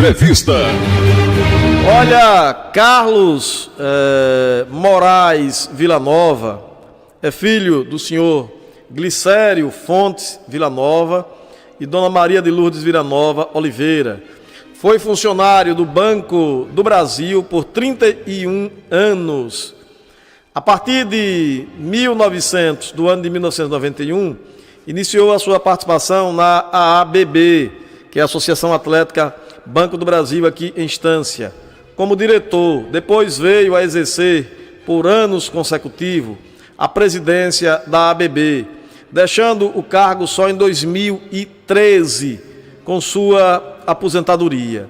Entrevista. Olha, Carlos Moraes Villanova é filho do senhor Glicério Fontes Villanova e Dona Maria de Lourdes Villanova Oliveira. Foi funcionário do Banco do Brasil por 31 anos. A partir do ano de 1991, iniciou a sua participação na AABB, que é a Associação Atlética Banco do Brasil aqui em Estância, como diretor. Depois veio a exercer por anos consecutivos a presidência da ABB, deixando o cargo só em 2013, com sua aposentadoria.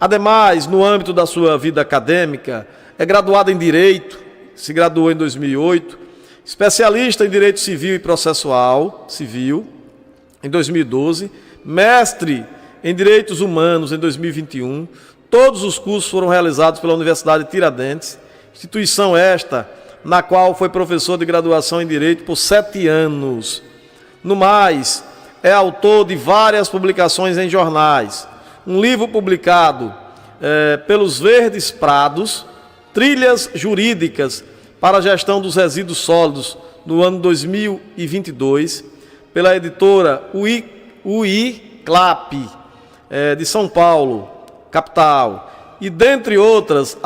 Ademais, no âmbito da sua vida acadêmica, é graduado em Direito, se graduou em 2008, especialista em Direito Civil e Processual Civil em 2012, mestre em Direitos Humanos em 2021. Todos os cursos foram realizados pela Universidade Tiradentes, instituição esta na qual foi professor de graduação em Direito por 7 anos. No mais, é autor de várias publicações em jornais. Um livro publicado pelos Verdes Prados, Trilhas Jurídicas para a Gestão dos Resíduos Sólidos, no ano 2022, pela editora UICLAP, de São Paulo, capital, e dentre outras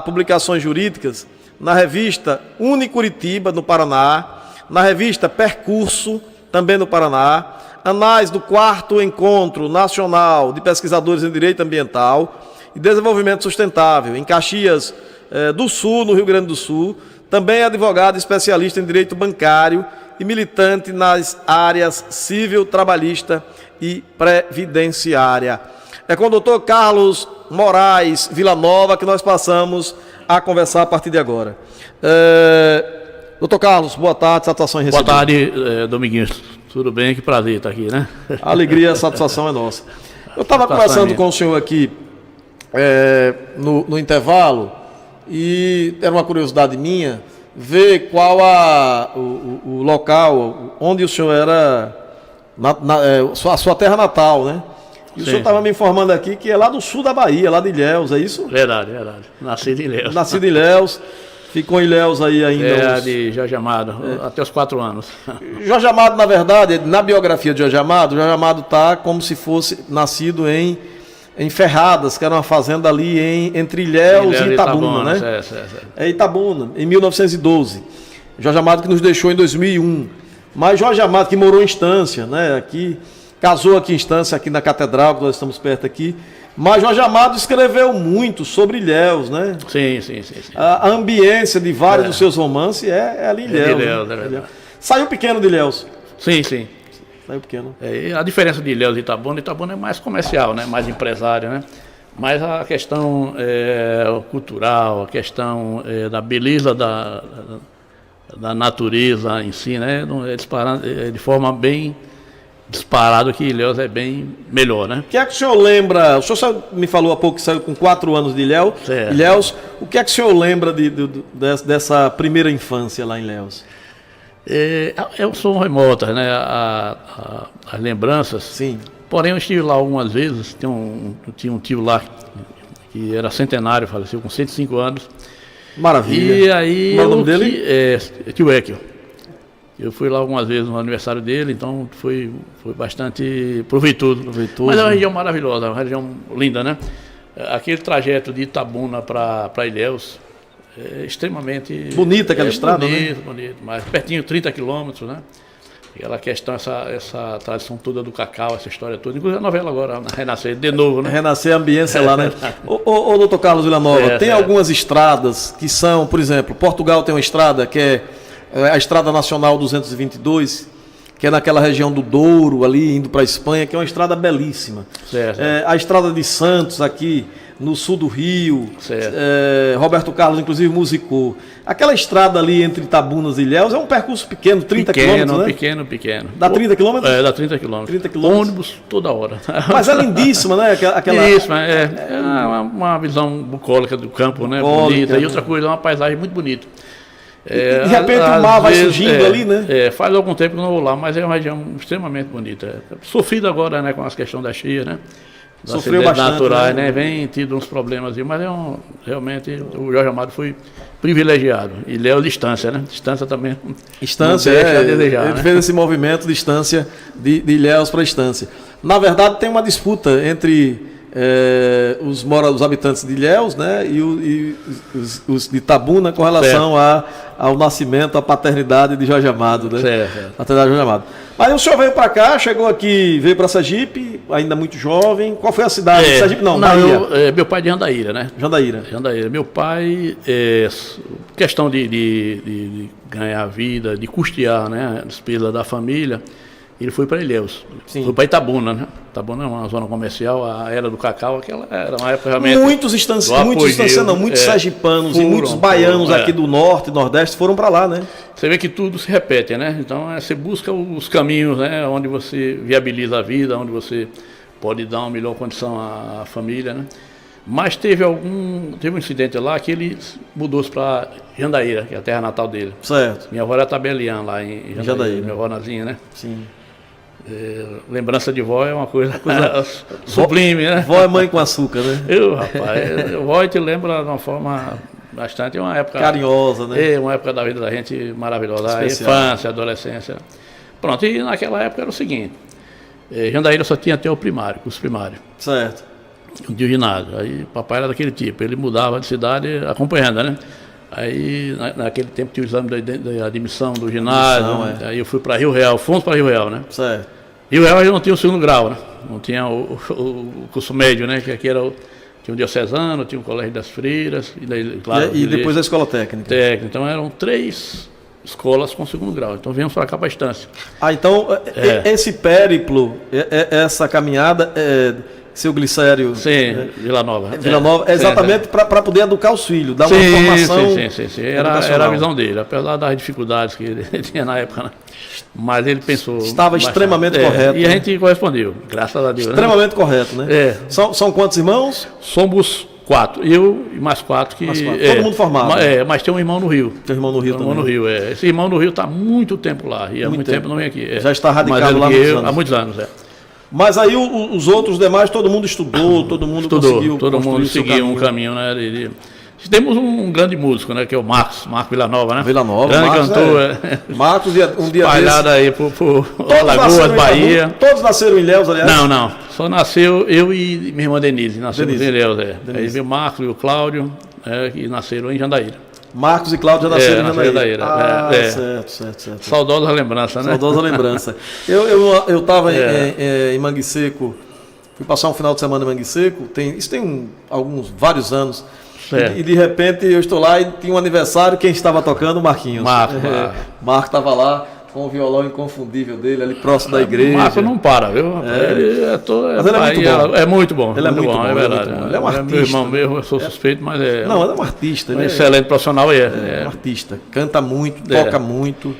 publicações jurídicas na revista Unicuritiba, no Paraná, na revista Percurso, também no Paraná, anais do 4º Encontro Nacional de Pesquisadores em Direito Ambiental e Desenvolvimento Sustentável, em Caxias do Sul, no Rio Grande do Sul. Também é advogado especialista em Direito Bancário e militante nas áreas civil, trabalhista e previdenciária. É com o doutor Carlos Moraes Villanova que nós passamos a conversar a partir de agora. Doutor Carlos, boa tarde, satisfação em receber. Boa tarde, Dominguinhos. Tudo bem? Que prazer estar aqui, né? A alegria, a satisfação é nossa. Eu estava conversando com o senhor aqui no intervalo e era uma curiosidade minha ver qual o local onde o senhor era, a sua terra natal, né? E o senhor estava me informando aqui que é lá do sul da Bahia, lá de Ilhéus, é isso? Verdade. Nascido em Ilhéus. Nascido em Ilhéus, ficou em Ilhéus aí ainda. De Jorge Amado, até os 4 anos. Jorge Amado, na verdade, na biografia de Jorge Amado está como se fosse nascido em Ferradas, que era uma fazenda ali entre Ilhéus e Itabuna, né? É Itabuna, em 1912. Jorge Amado que nos deixou em 2001. Mas Jorge Amado que morou em Estância, né? Aqui, casou aqui em Estância, aqui na Catedral, que nós estamos perto aqui. Mas Jorge Amado escreveu muito sobre Ilhéus, né? Sim. A ambiência de vários dos seus romances é ali em Ilhéus. Né? Saiu pequeno de Ilhéus. Sim. Saiu pequeno. A diferença de Ilhéus e Itabuna é mais comercial, né? Mais empresário, né? Mas a questão cultural, a questão da beleza da natureza em si, né? De forma bem disparado que Ilhéus é bem melhor, né? O que é que o senhor lembra? O senhor me falou há pouco que saiu com 4 anos de Ilhéus. O que é que o senhor lembra dessa primeira infância lá em Ilhéus? São remotas, né? As lembranças. Sim. Porém, eu estive lá algumas vezes. Tinha um tio lá que era centenário, faleceu com 105 anos. Maravilha. E aí. Qual é o nome dele? Tio Equio. Eu fui lá algumas vezes no aniversário dele, então foi bastante proveitoso. Mas é uma região maravilhosa, uma região linda, né? Aquele trajeto de Itabuna para Ilhéus é extremamente... Bonita aquela estrada, né? Bonito, mas pertinho, 30 quilômetros, né? Aquela questão, essa tradição toda do cacau, essa história toda. Inclusive a novela agora, Renascer, de novo, né? Renascer a ambiência lá, né? Ô, doutor Carlos Villanova, tem algumas estradas que são, por exemplo, Portugal tem uma estrada que é a Estrada Nacional 222, que é naquela região do Douro, ali, indo para a Espanha, que é uma estrada belíssima. A Estrada de Santos, aqui no sul do Rio, Roberto Carlos, inclusive, musicou. Aquela estrada ali entre Itabunas e Ilhéus é um percurso pequeno, 30 quilômetros, né? Pequeno. Dá 30 quilômetros? Dá 30 quilômetros. Ônibus toda hora. Mas é lindíssima, né? Lindíssima, uma visão bucólica do campo, né? Bonita. E outra coisa, é uma paisagem muito bonita. De repente o mar vai surgindo ali, né? Faz algum tempo que eu não vou lá, mas é uma região extremamente bonita. Sofrido agora, né, com as questões da cheia, né? Sofreu bastante, naturais, né? Vem tido uns problemas, mas realmente o Jorge Amado foi privilegiado. E Léo distância, né? Distância também. Estância, não deixa a desejar, ele né? fez esse movimento de Estância, de Ilhéus para Estância. Na verdade, tem uma disputa entre os habitantes de Ilhéus, né, e os de Itabuna com relação ao nascimento, à paternidade de Jorge Amado, né? Certo. Paternidade de Jorge Amado. Aí o senhor veio para cá, chegou aqui, veio para Sergipe, ainda muito jovem. Qual foi a cidade? Sergipe não, Bahia. Meu pai é de Jandaíra, né? Jandaíra. Meu pai, questão de ganhar vida, de custear, né, a despesa da família, ele foi para Ilhéus. Sim. Foi para Itabuna, né? Itabuna é uma zona comercial, a era do cacau, aquela era uma época realmente... Muitos sergipanos e muitos baianos aqui do norte e nordeste foram para lá, né? Você vê que tudo se repete, né? Então você busca os caminhos, né, onde você viabiliza a vida, onde você pode dar uma melhor condição à família, né? Mas teve um incidente lá que ele mudou-se para Jandaíra, que é a terra natal dele. Certo. Minha avó era tabeliã lá em Jandaíra, minha avó Nazinha, né? Sim. Lembrança de vó é uma coisa sublime, né? Vó é mãe com açúcar, né? Rapaz, vó te lembra de uma forma bastante, uma época carinhosa, né? Uma época da vida da gente maravilhosa, especial. A infância, a adolescência. Pronto, e naquela época era o seguinte, Jandaíra só tinha até o primário, curso primário. Certo. De ginásio. Aí papai era daquele tipo, ele mudava de cidade acompanhando, né? Aí naquele tempo tinha o exame da admissão do ginásio, aí eu fui para Rio Real, fomos para Rio Real, né? Certo. Rio Real eu não tinha o segundo grau, né? Não tinha o curso médio, né? Que aqui era tinha o diocesano, tinha o colégio das freiras, e daí, claro, e depois a escola técnica. Então eram 3 escolas com segundo grau, então viemos para cá para a Estância. Então esse périplo, essa caminhada... Seu Glicério. Sim, Vila Nova. Vila Nova, exatamente para poder educar os filhos, dar uma formação. Sim. Era a visão dele, apesar das dificuldades que ele tinha na época, né? Mas ele pensou. Estava extremamente correto. E a gente correspondeu, graças a Deus. Extremamente correto, né? São quantos irmãos? Somos 4. Eu e mais 4 que. Todo mundo formado. Mas tem um irmão no Rio. Tem um irmão no Rio também. No Rio, Esse irmão no Rio está há muito tempo lá. E há muito tempo não vem aqui. Já está radicado lá há muitos anos. Mas aí os outros demais, todo mundo estudou, todo mundo conseguiu. Todo mundo seguiu um caminho, né? Temos um grande músico, né? Que é o Marcos Vila Nova, né? Vila Nova, grande Marcos, cantor. Marcos, um dia espalhado aí por Alagoas, Bahia. Todos nasceram em Ilhéus, aliás? Não. Só nasceu eu e minha irmã Denise. Nascemos em Ilhéus, Aí veio o Marcos e o Cláudio, que nasceram em Jandaíra. Marcos e Cláudio já nasceram em Jandaíra. Certo. Saudosa lembrança, né? Saudosa lembrança. Eu estava em Mangue Seco, fui passar um final de semana em Mangue Seco, isso tem vários anos, e de repente eu estou lá e tinha um aniversário, quem estava tocando? Marquinhos. Marco estava lá, com o violão inconfundível dele, ali próximo da igreja. O Marco não para, viu? Ele é muito bom. Ele é muito bom, é verdade. Ele é um artista. Meu irmão mesmo, eu sou suspeito, mas Não, ele é um artista. Um excelente profissional. É um artista. Canta muito, toca muito.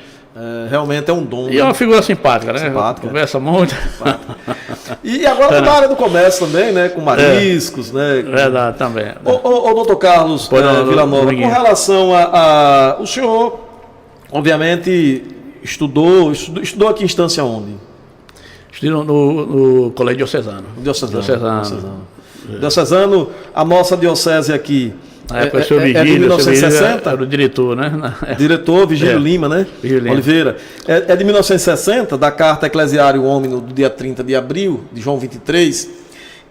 Realmente é um dom. E é uma figura simpática, né? Simpática. Conversa muito. E agora na área do comércio também, né? Com mariscos, né? Verdade, também. Ô doutor Carlos Vila Nova, com relação o senhor, obviamente, estudou aqui em Estância onde? Estudei no Colégio Diocesano. Diocesano, a nossa diocese aqui. Na época, o senhor Vigílio, de 1960? Era o diretor, né? Diretor Vigílio Lima, né? Vigílio Oliveira. É de 1960, da Carta Eclesiário Homino do dia 30 de abril, de João 23.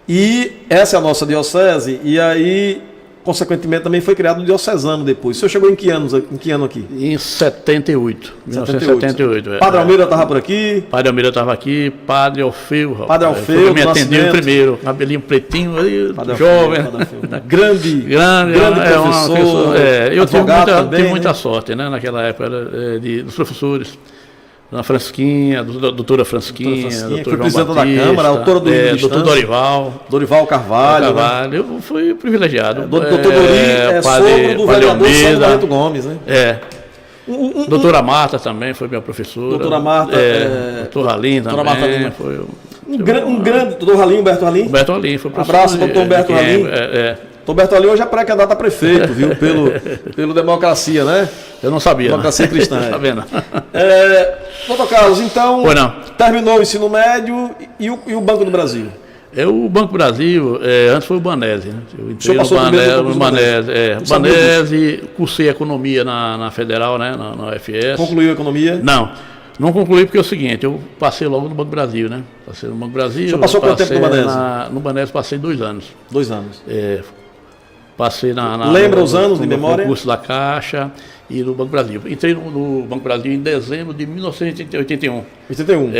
E essa é a nossa diocese, e aí, consequentemente, também foi criado o diocesano depois. O senhor chegou em que ano aqui? Em 78. 1978. Padre Almeida estava por aqui? Padre Almeida estava aqui, Padre Alfeu. Padre Alfeu, me atendeu primeiro, cabelinho pretinho, jovem. Grande professor. Eu tive muita sorte, né, naquela época, dos professores. Dona Francisquinha, doutora Francisquinha, doutor foi João presidente da Câmara, autora do livro de doutor Dorival Carvalho. Né? Eu fui privilegiado. Doutor Dori sogro do vereador São Barreto Gomes, né? Doutora Marta também foi minha professora. Doutora Marta. Doutor Ralim também. Marta Lima. Foi um grande, doutor Ralim, Humberto Ralim. Humberto Ralim foi professor. Abraço, doutor Humberto Ralim. Humberto Ralim hoje é pré-candidato a prefeito, viu? Pelo Democracia, né? Eu não sabia. Democracia Cristã. Não sabia, não. Doutor Carlos, então, terminou o ensino médio e o Banco do Brasil? O Banco Brasil, antes foi o Banese, né? Eu entrei no Banese, cursei economia na Federal, né? Na UFS. Concluiu a economia? Não concluí porque é o seguinte, eu passei logo no Banco Brasil, né? Passei no Banco Brasil. Você passou quanto tempo no Banese? No Banese passei 2 anos. 2 anos. Passei Lembra os anos de memória? No curso da Caixa e no Banco Brasil. Entrei no Banco Brasil em dezembro de 1981. 81?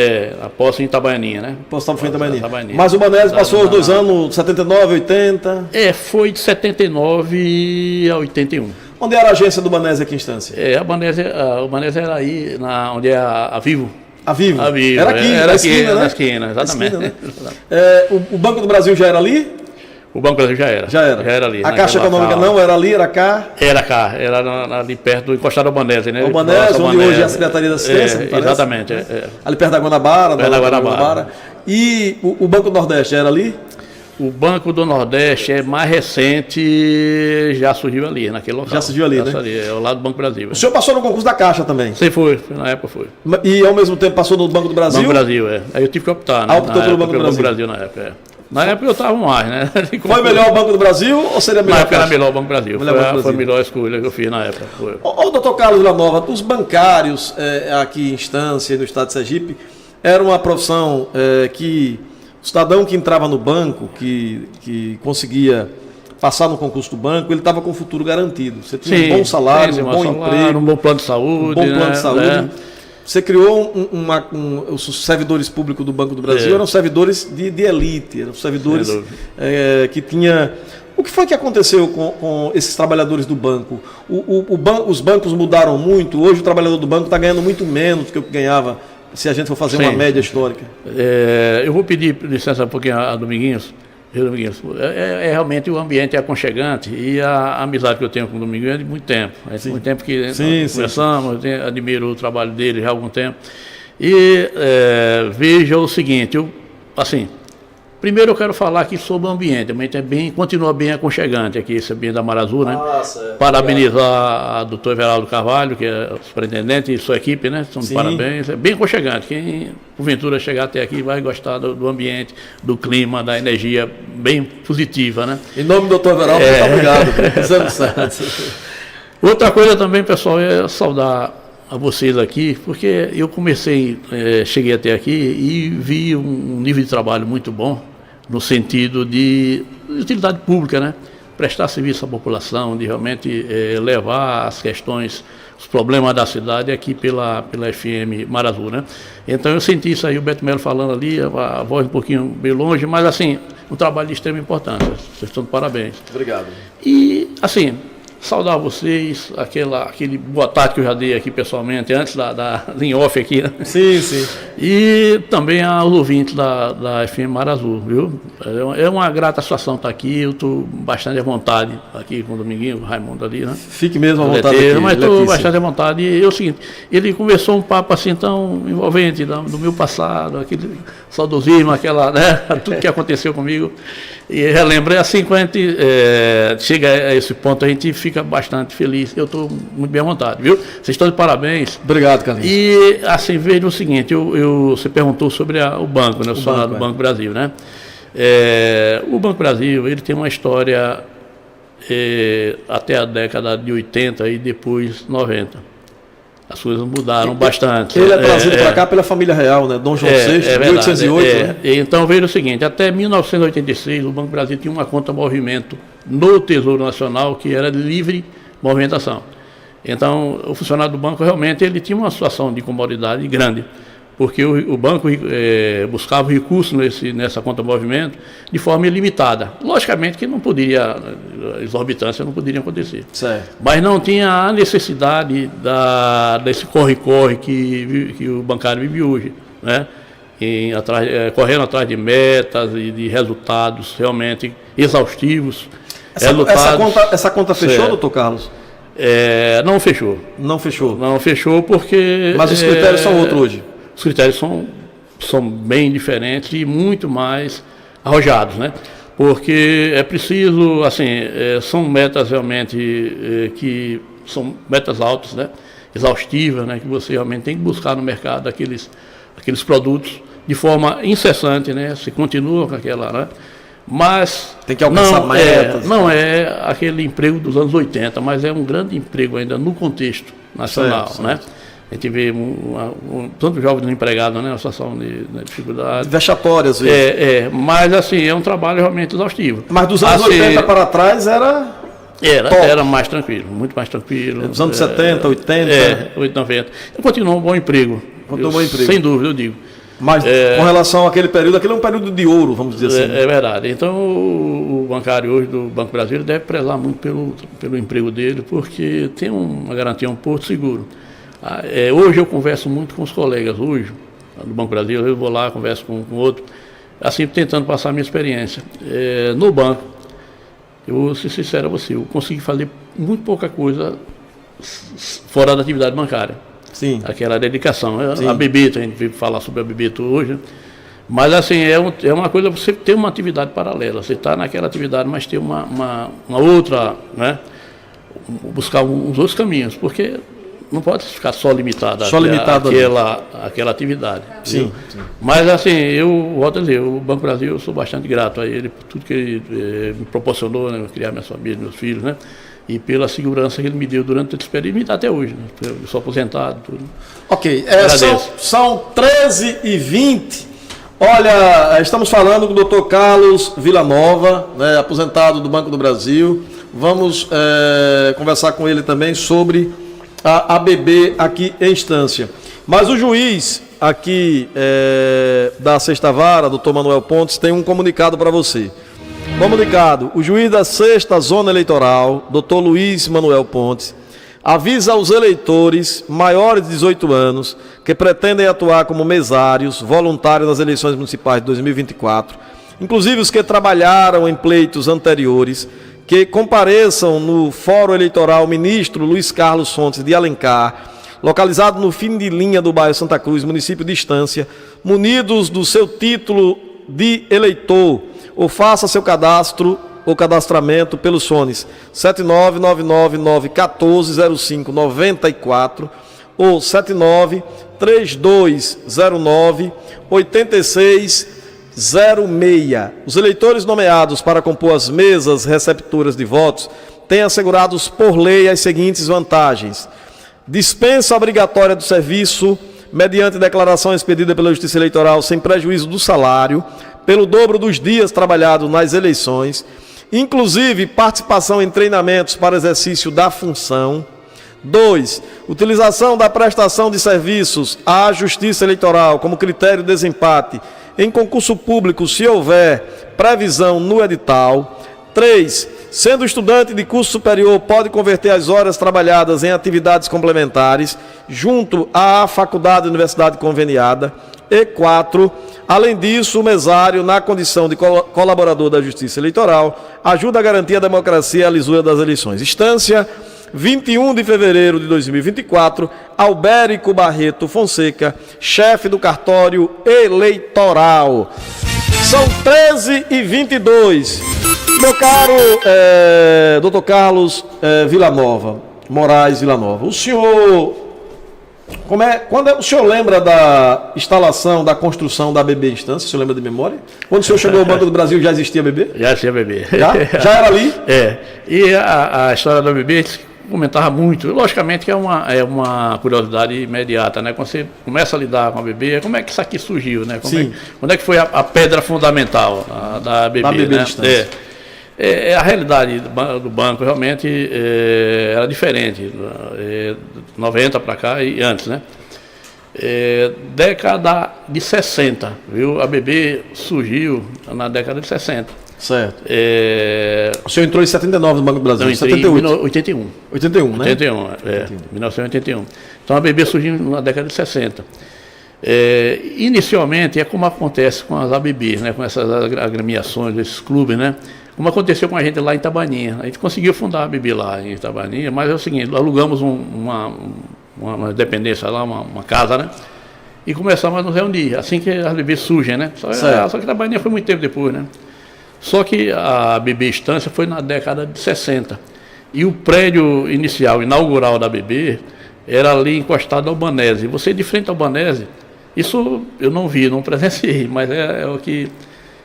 A posse em Itabaianinha, né? Posse em Itabaianinha. Mas o Banese passou os 2 anos, 79, 80? Foi de 79 a 81. Onde era a agência do Banese aqui em Instância? O Banese era aí, onde é a Vivo. A Vivo? A Vivo. Era aqui, era na aqui, esquina, né? Na esquina, exatamente. Na esquina, né? O Banco do Brasil já era ali? O Banco Brasil já era. Já era ali. A Caixa Econômica não, era ali, era cá? Era cá, era ali perto do encostado ao Banese, né? O Banese, onde hoje é a Secretaria da Assistência, exatamente. Ali perto da Guanabara. Perto da Guanabara. E o Banco do Nordeste era ali? O Banco do Nordeste é mais recente, já surgiu ali, naquele local. Já surgiu ali, né? É ao lado do Banco Brasil. O senhor passou no concurso da Caixa também? Sim, na época foi. E ao mesmo tempo passou no Banco do Brasil? Banco Brasil, Aí eu tive que optar, né? Optou pelo Banco do Brasil na época, Na época eu estava mais, né? Foi melhor o Banco do Brasil ou seria melhor? Na época era melhor o Banco do Brasil. Foi a melhor escolha que eu fiz na época. Doutor Carlos Villanova, os bancários aqui em Instância, no estado de Sergipe, era uma profissão que o cidadão que entrava no banco, que conseguia passar no concurso do banco, ele estava com o futuro garantido. Você tinha um bom salário, um bom emprego, um bom plano de saúde. Você criou os servidores públicos do Banco do Brasil eram servidores de elite, eram servidores que tinha... O que foi que aconteceu com esses trabalhadores do banco? Os bancos mudaram muito, hoje o trabalhador do banco está ganhando muito menos do que o que ganhava, se a gente for fazer uma média histórica. Eu vou pedir licença um pouquinho a Dominguinhos. Realmente o ambiente é aconchegante e a amizade que eu tenho com o Dominguinhos é de muito tempo. Muito tempo que conversamos, admiro o trabalho dele já há algum tempo. E veja o seguinte, primeiro eu quero falar aqui sobre o ambiente. O ambiente continua bem aconchegante aqui, esse ambiente da Mar Azul, né? Parabenizar a doutor Everaldo Carvalho, que é o superintendente, e sua equipe, né? São de parabéns. É bem aconchegante. Quem porventura chegar até aqui vai gostar do ambiente, do clima, da energia bem positiva, né? Em nome do doutor Everaldo, muito obrigado. Outra coisa também, pessoal, é saudar a vocês aqui, porque eu cheguei até aqui e vi um nível de trabalho muito bom, no sentido de utilidade pública, né? Prestar serviço à população, de realmente levar as questões, os problemas da cidade aqui pela FM Mar Azul, né? Então eu senti isso aí, o Beto Melo falando ali, a voz um pouquinho meio longe, mas um trabalho de extrema importância. Vocês estão de parabéns. Obrigado. E saudar vocês, aquele boa tarde que eu já dei aqui pessoalmente, antes da em off aqui, né? Sim. E também aos ouvintes da FM Mar Azul, viu? É uma grata situação estar aqui, eu estou bastante à vontade aqui com o Dominguinho, o Raimundo ali, né? Fique mesmo à vontade aqui, mas estou bastante à vontade. E é o seguinte, ele conversou um papo assim tão envolvente do meu passado, aquele saudosismo, tudo que aconteceu comigo. E relembrei quando a gente chega a esse ponto, a gente fica bastante feliz. Eu estou muito bem à vontade, viu? Vocês estão de parabéns. Obrigado, Carlinhos. E veja o seguinte, você perguntou sobre o banco, né? O funcionário do Banco Brasil, né? O Banco Brasil, ele tem uma história até a década de 80 e depois 90. As coisas mudaram bastante. Ele é trazido para cá pela família real, né? Dom João VI, 1808. Né? Então veja o seguinte, até 1986 o Banco Brasil tinha uma conta movimento no Tesouro Nacional que era de livre movimentação. Então o funcionário do banco realmente ele tinha uma situação de comodidade grande, porque o banco buscava recursos nessa conta movimento de forma ilimitada. Logicamente que não poderia, exorbitância não poderia acontecer. Certo. Mas não tinha a necessidade desse corre-corre que o bancário vive hoje, né? Correndo atrás de metas e de resultados realmente exaustivos. Essa conta fechou, doutor Carlos? Não fechou. Não fechou? Não fechou porque... Mas os critérios são outros hoje? Os critérios são bem diferentes e muito mais arrojados, né? Porque é preciso, são metas realmente que são metas altas, né? Exaustivas, né? Que você realmente tem que buscar no mercado aqueles produtos de forma incessante, né? Se continua com aquela, né? Mas tem que alcançar metas. Não é aquele emprego dos anos 80, mas é um grande emprego ainda no contexto nacional, certo, né? Certo. A gente vê tanto jovens desempregados, né? Uma situação de dificuldade. Vexatória, às vezes. Mas assim, é um trabalho realmente exaustivo. Mas dos anos 80 para trás era mais tranquilo, muito mais tranquilo. Dos anos 70, 80. 80, 90. Continuou um bom emprego. Sem dúvida, eu digo. Mas com relação àquele período, aquele é um período de ouro, vamos dizer assim. É verdade. Então o bancário hoje do Banco Brasileiro deve prezar muito pelo emprego dele, porque tem uma garantia, um porto seguro. Hoje eu converso muito com os colegas, hoje, do Banco Brasileiro, eu vou lá, converso com outro, assim, tentando passar a minha experiência. No banco, eu vou ser sincero a você, eu consegui fazer muito pouca coisa fora da atividade bancária. Sim. Aquela dedicação. Sim. A Bebeto, a gente veio falar sobre a Bebeto hoje, mas assim, é uma coisa, você ter uma atividade paralela, você está naquela atividade, mas ter uma outra, né? Buscar uns outros caminhos, porque não pode ficar só limitado àquela atividade. Sim, sim. Mas assim, eu volto a dizer, o Banco Brasil, eu sou bastante grato a ele por tudo que ele me proporcionou, né, criar minha família, meus filhos, né? E pela segurança que ele me deu durante esse período e me dá até hoje, né? Eu sou aposentado, tudo. Ok, são 13h20. Olha, estamos falando com o Dr. Carlos Villanova, né, aposentado do Banco do Brasil. Vamos conversar com ele também sobre a ABB aqui em instância. Mas o juiz aqui da Sexta Vara, doutor Manuel Pontes, tem um comunicado para você. Comunicado: o juiz da Sexta Zona Eleitoral, doutor Luiz Manuel Pontes, avisa aos eleitores maiores de 18 anos que pretendem atuar como mesários voluntários nas eleições municipais de 2024, inclusive os que trabalharam em pleitos anteriores, que compareçam no Fórum Eleitoral Ministro Luiz Carlos Fontes de Alencar, localizado no fim de linha do bairro Santa Cruz, município de Estância, munidos do seu título de eleitor, ou faça seu cadastro ou cadastramento pelos fones 79999140594 ou 7932098606. Os eleitores nomeados para compor as mesas receptoras de votos têm assegurados por lei as seguintes vantagens: dispensa obrigatória do serviço mediante declaração expedida pela Justiça Eleitoral sem prejuízo do salário, pelo dobro dos dias trabalhados nas eleições, inclusive participação em treinamentos para exercício da função. 2. Utilização da prestação de serviços à Justiça Eleitoral como critério de desempate em concurso público, se houver previsão no edital. 3. Sendo estudante de curso superior, pode converter as horas trabalhadas em atividades complementares junto à faculdade ou universidade conveniada. E 4. Além disso, o mesário, na condição de colaborador da Justiça Eleitoral, ajuda a garantir a democracia e a lisura das eleições. Instância, 21 de fevereiro de 2024, Albérico Barreto Fonseca, chefe do cartório eleitoral. São 13h22. Meu caro Dr. Carlos Moraes Villanova, o senhor, quando o senhor lembra da instalação, da construção da ABB Instância? O senhor lembra de memória? Quando o senhor chegou ao Banco do Brasil, já existia a ABB? Já existia a ABB. Já era ali? E a história da ABB comentava muito. Logicamente que é uma curiosidade imediata, né? Quando você começa a lidar com a ABB, como é que isso aqui surgiu, né? Quando é que foi a pedra fundamental da ABB, ABB né? Instância. A realidade do banco realmente era diferente, 90 para cá e antes, né? Década de 60, viu? A ABB surgiu na década de 60. Certo. O senhor entrou em 79 no Banco do Brasil? Não, entrei 78? Em 81. 81, né? 1981. Então a ABB surgiu na década de 60. Inicialmente, é como acontece com as ABBs, né? Com essas agremiações, esses clubes, né? Como aconteceu com a gente lá em Itabaninha. A gente conseguiu fundar a ABB lá em Itabaninha, mas é o seguinte, alugamos uma dependência lá, uma casa, né? E começamos a nos reunir, assim que as ABBs surgem, né? Só que Itabaninha foi muito tempo depois, né? Só que a ABB Instância foi na década de 60. E o prédio inicial, inaugural da ABB, era ali encostado ao Banese. Você de frente ao Banese, Isso eu não vi, não presenciei, mas é o que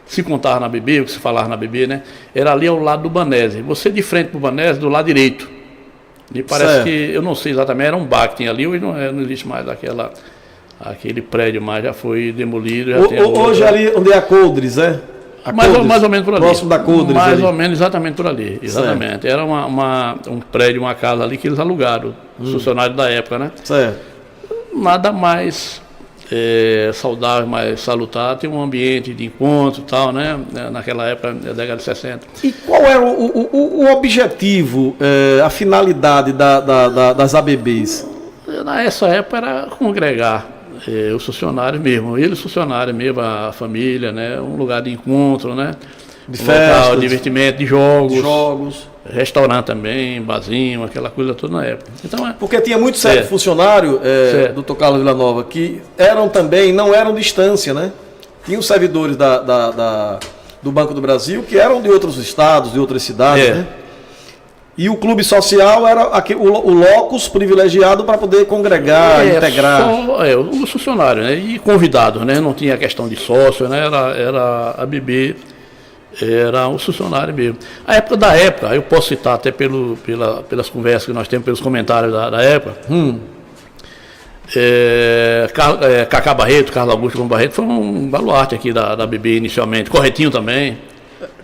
se contava na BB, o que se falava na BB, né? Era ali ao lado do Banese. Você de frente para o Banese, do lado direito. Me parece certo. que, eu não sei exatamente, era um bar que tinha ali, hoje não existe mais aquele prédio, mas já foi demolido. Hoje ali onde é a Coldres, é? Mais ou menos por ali. Próximo da Coldres. Mais ou menos exatamente por ali, exatamente. Certo. Era um prédio, uma casa ali que eles alugaram, os funcionários da época, né? Certo. Nada mais saudável, mais salutar, tem um ambiente de encontro e tal, né? Naquela época, na década de 60. E qual era o objetivo, a finalidade das ABBs? Nessa época era congregar os funcionários mesmo, eles funcionários mesmo, a família, né? Um lugar de encontro, né? De festas, local, de divertimento, de jogos. Restaurante também, barzinho, aquela coisa toda na época. Então, porque tinha muito certo funcionário, Dr. Carlos Villanova, que eram também, não eram distância, né? Tinha os servidores do Banco do Brasil que eram de outros estados, de outras cidades, né? E o clube social era o locus privilegiado para poder congregar, integrar. Os funcionários, né? E convidados, né? Não tinha questão de sócio, né? Era a BB. Era um funcionário mesmo. A época da época, eu posso citar até pelas conversas que nós temos, pelos comentários da época. Cacá Barreto, Carlos Augusto Barreto, foi um baluarte aqui da BB inicialmente. Corretinho também.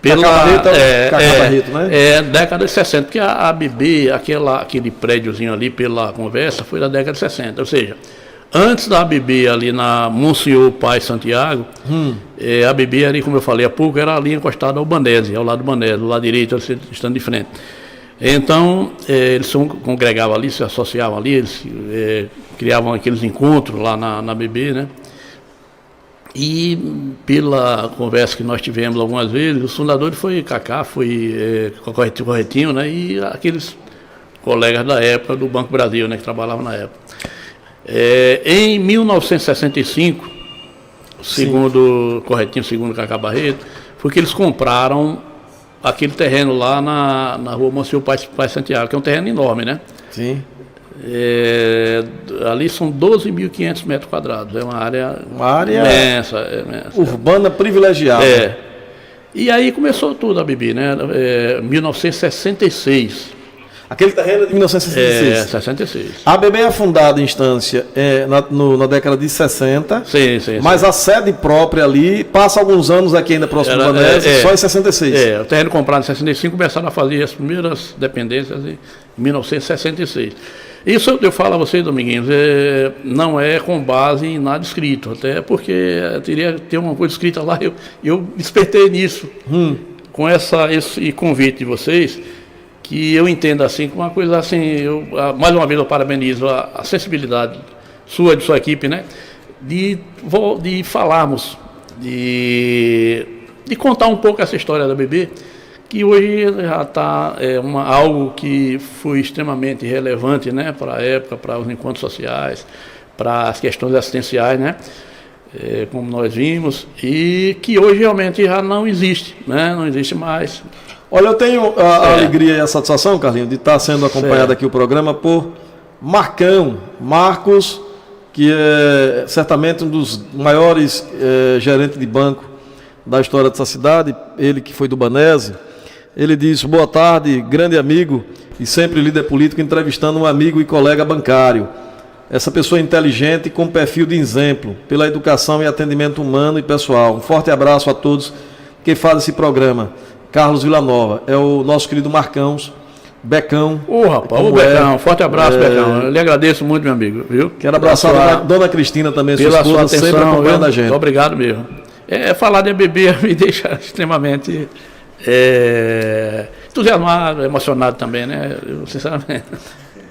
Cacá Barreto, né? Década de 60, porque a BB, aquele prédiozinho ali pela conversa, foi da década de 60, ou seja, antes da BB ali na Monsenhor Pai Santiago, a BB ali, como eu falei há pouco, era ali encostada ao Banese, ao lado do Banese, do lado direito, estando de frente. Então, eles se congregavam ali, se associavam ali, eles criavam aqueles encontros lá na BB, né? E pela conversa que nós tivemos algumas vezes, os fundadores foi Cacá, foi Corretinho, né? E aqueles colegas da época do Banco Brasil, né? Que trabalhavam na época. Em 1965, segundo Corretinho, segundo Cacá Barreto, foi que eles compraram aquele terreno lá na rua Monsenhor Pai Santiago, que é um terreno enorme, né? Sim. Ali são 12.500 metros quadrados, é uma área imensa. Urbana privilegiada. E aí começou tudo a BB, né? 1966. Aquele terreno é de 1966. 66. A BB é fundada em instância na década de 60. Sim. Mas a sede própria ali passa alguns anos aqui ainda próximo do Banese, só em 66. O terreno comprado em 65, começaram a fazer as primeiras dependências em 1966. Isso eu falo a vocês, Dominguinhos, não é com base em nada escrito, até porque teria que ter uma coisa escrita lá, eu despertei nisso, com esse convite de vocês, que eu entendo assim, como uma coisa assim, mais uma vez eu parabenizo a sensibilidade sua, de sua equipe, né, de falarmos, de contar um pouco essa história da BB, que hoje já está algo que foi extremamente relevante, né, para a época, para os encontros sociais, para as questões assistenciais, né, como nós vimos, e que hoje realmente já não existe, né, não existe mais. Olha, eu tenho a alegria e a satisfação, Carlinhos, de estar sendo acompanhado aqui o programa por Marcos, que é certamente um dos maiores gerentes de banco da história dessa cidade, ele que foi do Banese. Ele diz: boa tarde, grande amigo e sempre líder político, entrevistando um amigo e colega bancário. Essa pessoa inteligente com perfil de exemplo, pela educação e atendimento humano e pessoal. Um forte abraço a todos que fazem esse programa. Carlos Villanova, é o nosso querido Becão. Becão, forte abraço, Becão. Eu lhe agradeço muito, meu amigo, viu? Quero abraçar a dona Cristina também, sua esposa, sua atenção, sempre acompanhando a gente. Muito obrigado mesmo. Falar de BB me deixa extremamente entusiasmado, emocionado também, né? Eu, sinceramente.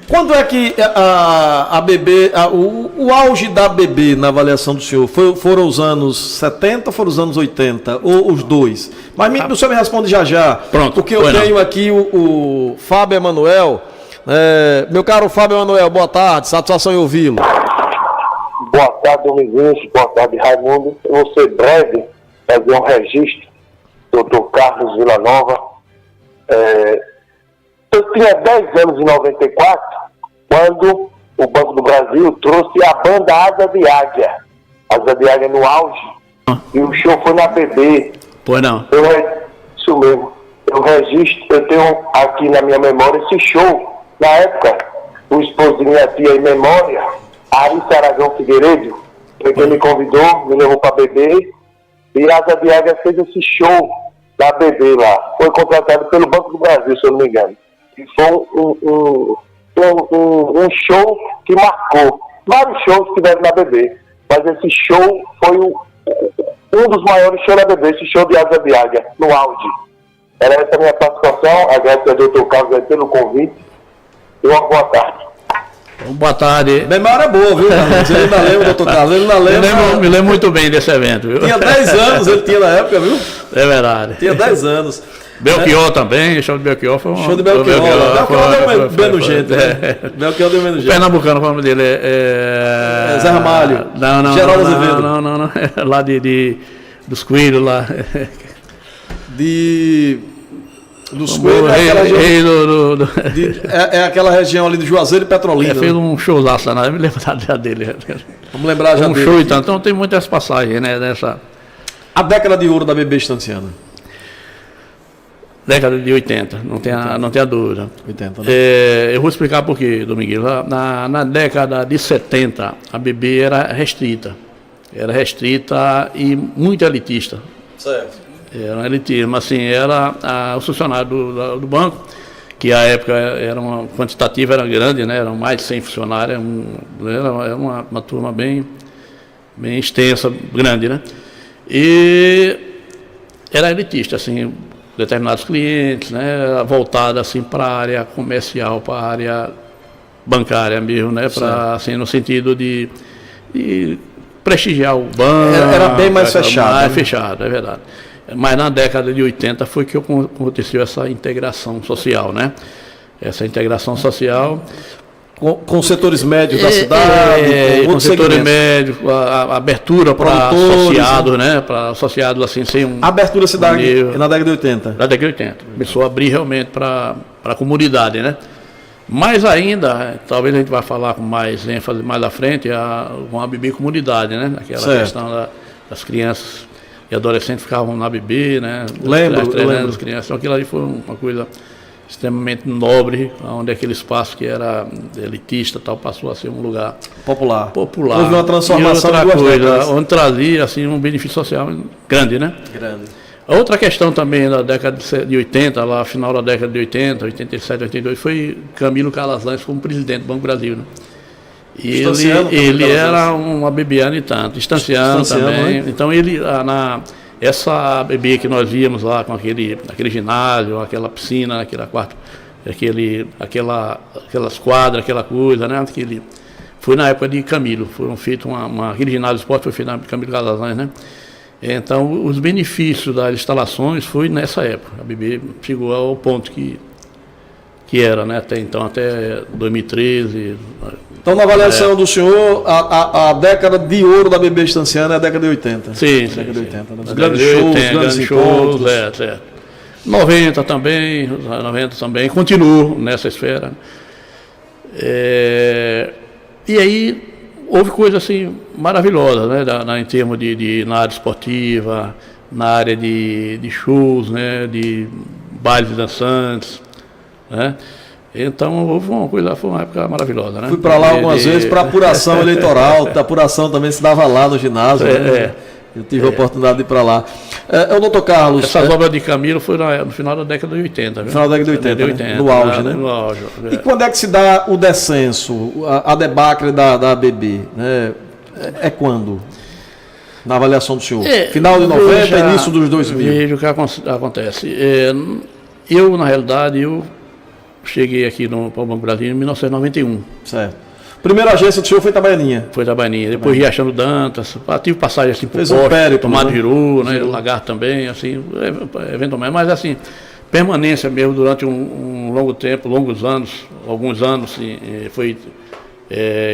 Quando é que a BB, o auge da BB na avaliação do senhor, foram os anos 70 ou foram os anos 80? Ou os dois? Mas o senhor me responde já. Pronto. Porque eu tenho aqui o Fábio Emanuel. Meu caro Fábio Emanuel, boa tarde, satisfação em ouvi-lo. Boa tarde, Dominguinhos, boa tarde, Raimundo. Eu vou ser breve, fazer um registro, doutor Carlos Villanova. Eu tinha 10 anos em 94, quando o Banco do Brasil trouxe a banda Asa de Águia, Asa de Águia no auge, e o show foi na BB. Pois não. Isso mesmo. Eu registro, eu tenho aqui na minha memória esse show. Na época, o esposo de minha tia em memória, Ari Aragão Figueiredo, foi quem me convidou, me levou para BB, e a Asa de Águia fez esse show da BB lá. Foi contratado pelo Banco do Brasil, se eu não me engano. E foi um show que marcou. Vários shows que tiveram na BB, mas esse show foi um dos maiores shows da BB, esse show de Asa de Águia, no auge. Era essa a minha participação, agradeço ao Dr. Carlos pelo convite, e uma boa tarde. Boa tarde. Memória boa, viu, Carlos? Ele ainda lembra, doutor Carlos, ele ainda lembra. Me lembro muito bem desse evento, viu? Tinha 10 anos, ele tinha na época, viu? É verdade. Tinha 10 anos. Belchior também, show de Belchior foi um... Show de Belchior. Belchior deu menos gente, né? Belchior deu menos gente. Pernambucano, o nome dele Zé Ramalho. Não. Geraldo Azevedo. Não. Lá dos Coelhos, lá. Dos Coelhos. É aquela região ali de Juazeiro e Petrolina. Fez um showzaço lá, eu me lembro já dele. Vamos lembrar já dele. Um show e tanto. Então tem muitas passagens, né? A década de ouro da BB Estanciana. Década de 80, não tenha dúvida. 80, né? Eu vou explicar por quê, Dominguinho. Na década de 70, a BB era restrita. Era restrita e muito elitista. Certo. Era um elitismo, assim, era os funcionários do banco, que à época era uma quantitativa, era grande, né? Eram mais de 100 funcionários, era uma turma bem extensa, grande, né? E era elitista, assim, determinados clientes, né, voltada assim para a área comercial, para a área bancária mesmo, né, para assim no sentido de prestigiar o banco. Era bem mais fechado. Mais fechado, é verdade. Mas na década de 80 foi que aconteceu essa integração social, né? Essa integração social com setores médios da cidade, com setores médios, a abertura para associados, né? Para associados assim, sem um... A abertura se dá na década de 80? Na década de 80. Começou a abrir realmente para a comunidade, né? Mais ainda, talvez a gente vá falar com mais ênfase mais à frente, com a BB comunidade, né? Aquela questão das crianças e adolescentes ficavam na BB, né? Lembro. Das crianças. Então aquilo ali foi uma coisa extremamente nobre, onde aquele espaço que era elitista tal passou a ser um lugar popular. Houve uma transformação de duas décadas. Onde trazia assim um benefício social grande, né? Grande. A outra questão também da década de 80, lá final da década de 80, 87, 88, foi Camilo Calazans como presidente do Banco do Brasil, né? E ele era um abebiano e tanto, estanciano também. Né? Então ele essa BB que nós víamos lá com aquele ginásio, aquela piscina, aquelas quadras, aquela coisa, né? Foi na época de Camilo, aquele ginásio de esporte foi feito na época de Camilo Calazans, né? Então os benefícios das instalações foi nessa época. A BB chegou ao ponto que era, né? Até 2013. Então, na avaliação do senhor, a década de ouro da BB Estanciana é a década de 80. Sim, década de 80. Né? Os grandes shows, certo. 90 também, continuo nessa esfera. E aí, houve coisas assim maravilhosas, né? Em termos na área esportiva, na área de shows, né? De bailes dançantes, né? Então foi uma época maravilhosa, né? Fui para lá algumas vezes para apuração eleitoral, a apuração também se dava lá no ginásio. Né? Eu tive a oportunidade de ir para lá. O doutor Carlos... Essas obras de Camilo foram no final da década de 80. Viu? No final da década de 80, no auge, né? No auge. E quando é que se dá o descenso, a debacle da BB? Né? É quando? Na avaliação do senhor? Final de 90, início dos 2000? Veja o que acontece. Eu, na realidade, cheguei aqui no Banco Brasil em 1991. Certo. Primeira agência do senhor foi Itabaianinha. Foi Itabaianinha. Depois Riachão Dantas. Tive passagem assim por Tomado Giru, né? Lagarto também, assim, eventualmente. Mas assim, permanência mesmo durante um longo tempo, alguns anos, assim, foi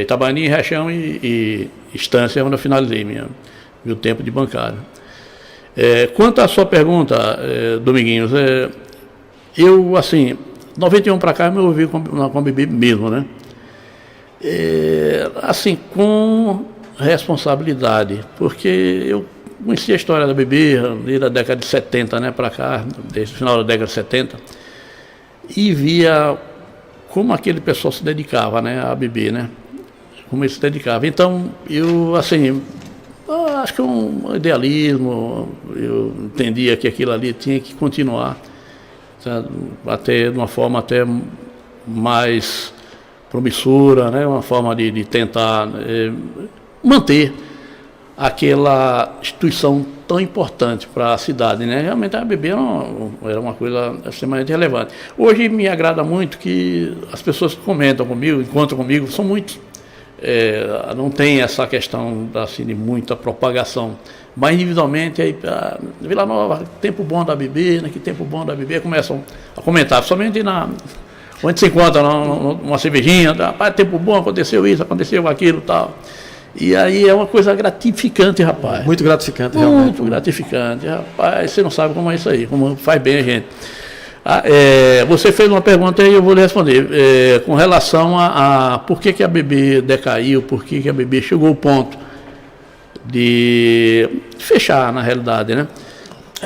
Itabaianinha, Riachão e Estância, onde eu finalizei meu tempo de bancário. Quanto à sua pergunta, Dominguinhos, eu, assim, 91 para cá eu me ouvi com a BB mesmo, né? Assim, com responsabilidade, porque eu conheci a história da bebê desde a década de 70, né, para cá, desde o final da década de 70, e via como aquele pessoal se dedicava, né, a bebê, né, como ele se dedicava. Então, eu, assim, acho que é um idealismo, eu entendia que aquilo ali tinha que continuar, sabe, até de uma forma até mais promissora, né, uma forma de tentar manter aquela instituição tão importante para a cidade, né? Realmente a bebê era uma coisa extremamente relevante. Hoje me agrada muito que as pessoas que comentam comigo, encontram comigo, são muitos. Não tem essa questão assim, de muita propagação, mas individualmente aí, Vila Nova, tempo bom da bebê, né? Que tempo bom da bebê, começam a comentar, somente onde se encontra uma cervejinha, rapaz, tempo bom, aconteceu isso, aconteceu aquilo, tal. E aí é uma coisa gratificante, rapaz. Muito gratificante, realmente. Muito gratificante, rapaz. Você não sabe como é isso aí, como faz bem a gente. Você fez uma pergunta e eu vou lhe responder. Com relação a por que a bebê decaiu, por que a bebê chegou ao ponto de fechar, na realidade, né?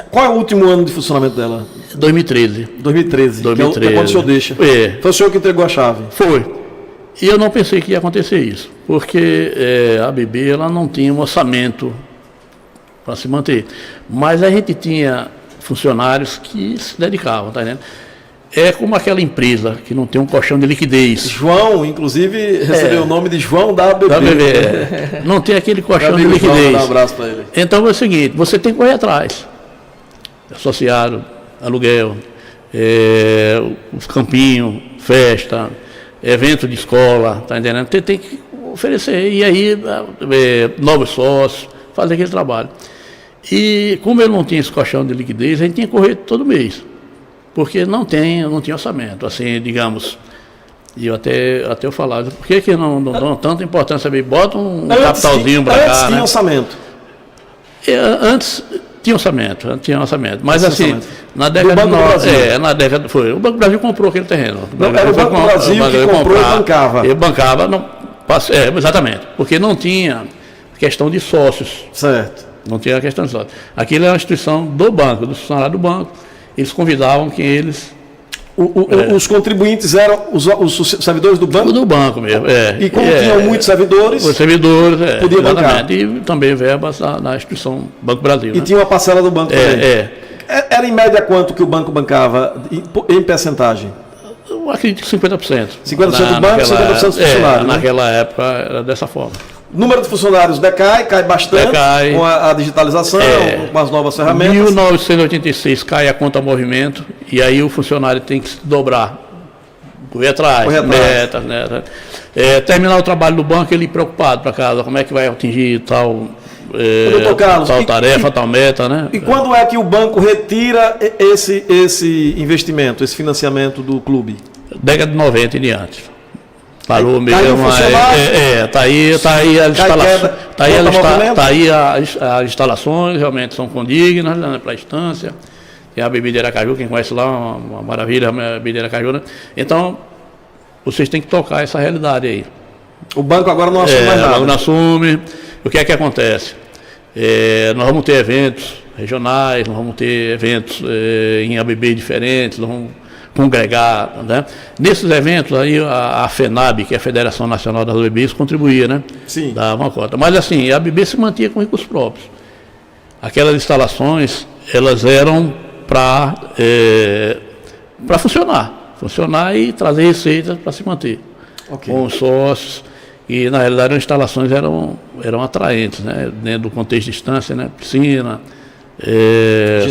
Qual é o último ano de funcionamento dela? 2013. 2013. Que é quando o senhor deixa. Foi o senhor que entregou a chave? Foi. E eu não pensei que ia acontecer isso, porque a bebê ela não tinha um orçamento para se manter. Mas a gente tinha funcionários que se dedicavam, tá entendendo? É como aquela empresa que não tem um colchão de liquidez. João, inclusive, recebeu o nome de João da bebê. Da bebê. Não tem aquele colchão de liquidez. João, dá um abraço para ele. Então é o seguinte, você tem que correr atrás. Associado, aluguel, os campinhos, festa, evento de escola, tá entendendo? Tem que oferecer, e aí novos sócios, fazer aquele trabalho. E como eu não tinha esse colchão de liquidez, a gente tinha que correr todo mês, porque não tinha orçamento, assim, digamos. E eu falava, por que não dão tanta importância? Bota um capitalzinho para cá. Antes tinha orçamento. Antes tinha orçamento, mas assim, na década de foi. O Banco do Brasil comprou aquele terreno. Era o Banco do Brasil que comprou e bancava. Ele bancava, exatamente, porque não tinha questão de sócios. Certo. Não tinha a questão de sócios. Aquilo era uma instituição do banco, do funcionário do banco. Eles convidavam que eles... Os contribuintes eram os servidores do banco? Do banco mesmo, E como tinham muitos servidores, os servidores, podia bancar. E também verbas na instituição Banco Brasil. E né? tinha uma parcela do banco também. Era em média quanto que o banco bancava em percentagem? Eu acredito que 50%. 50% do banco, 50% dos funcionários. Naquela época era dessa forma. O número de funcionários cai bastante com a digitalização, com as novas ferramentas. Em 1986 cai a conta movimento e aí o funcionário tem que se dobrar, correr atrás. Metas, né? Terminar o trabalho do banco, ele preocupado para casa, como é que vai atingir tal, Carlos, tal tarefa, tal meta, né? E quando é que o banco retira esse investimento, esse financiamento do clube? Década de 90 em diante. Parou mesmo, tá aí as instalações, realmente são condignas, né, para a instância. Tem a bebedeira Caju, quem conhece lá, uma maravilha, a bebedeira Caju, né? Então, vocês têm que tocar essa realidade aí. O banco agora não assume mais nada. Não assume. O que é que acontece? Nós vamos ter eventos regionais, nós vamos ter eventos em ABB diferentes, nós vamos congregar, né? Nesses eventos aí a FENAB, que é a Federação Nacional das ABBs, contribuía, né? Sim. Dava uma cota. Mas assim, a ABB se mantinha com recursos próprios. Aquelas instalações, elas eram para funcionar e trazer receitas para se manter. Okay. Com os sócios, e na realidade as instalações eram atraentes, né? Dentro do contexto de instância, né? Piscina,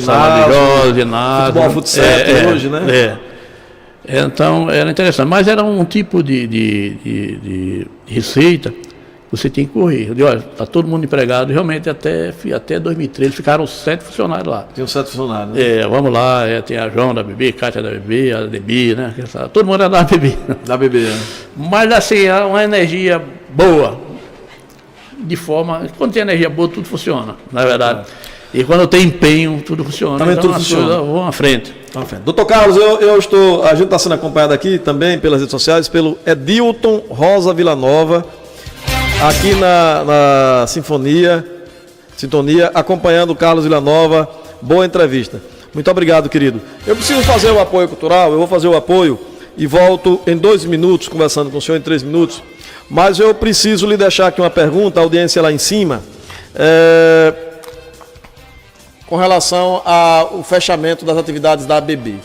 sala de jogos, ginásio, futebol, futsal hoje, né? Então era interessante, mas era um tipo de receita que você tinha que correr. Eu digo, olha, está todo mundo empregado, realmente até 2013 ficaram 7 funcionários lá. Tinham 7 funcionários, né? Vamos lá, tem a João da BB, Cátia da BB, a Debi, né? Todo mundo era da BB. Da BB, né? Mas assim, é uma energia boa, de forma, quando tem energia boa, tudo funciona, na verdade. E quando tem empenho, tudo funciona. Também então, tudo funciona. Vamos à frente. Doutor Carlos, a gente está sendo acompanhado aqui também pelas redes sociais, pelo Edilton Rosa Villanova. aqui na Sintonia, acompanhando o Carlos Villanova. Boa entrevista. Muito obrigado, querido. Eu preciso fazer o apoio cultural, eu vou fazer o apoio e volto em 2 minutos, conversando com o senhor em 3 minutos. Mas eu preciso lhe deixar aqui uma pergunta, a audiência lá em cima, com relação ao fechamento das atividades da ABB.